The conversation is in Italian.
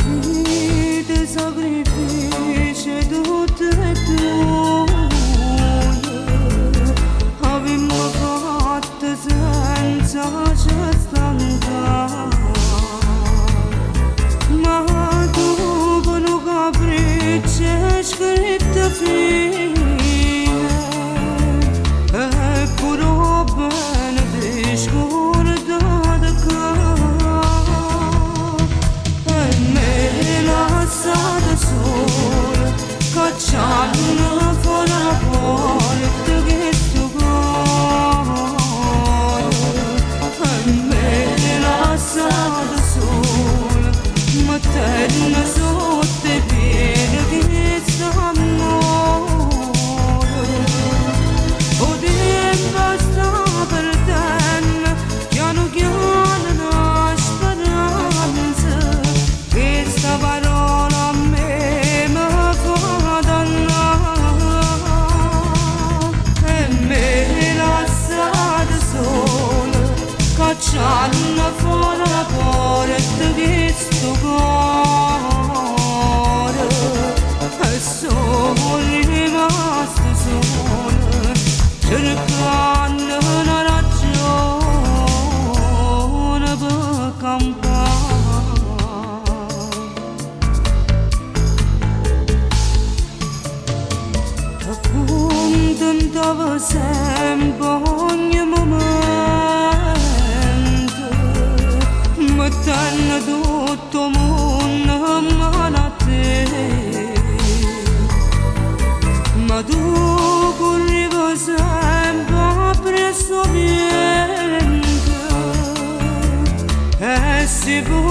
vita sacrifici e tutte tue avemmo fatto senza ci stancare, ma tu con un capriccio hai scritto fine e pure bene ti scordate e me lasciate sola cacciando fuori la porta che sto cuore e me lasciate sola mettendo sotto i piedi che sta amore o tempo sta perdendo piano piano una speranza che sta parola a me mi fa dannare e me lasciate sola cacciando fuori la porta che sto cuore e sono rimasto sola cercando una ragione per campare. Accontentavo sempre ogni momento mettendo tutto il mondo in mano a te, ma tu corrivi sempre appresso niente e si può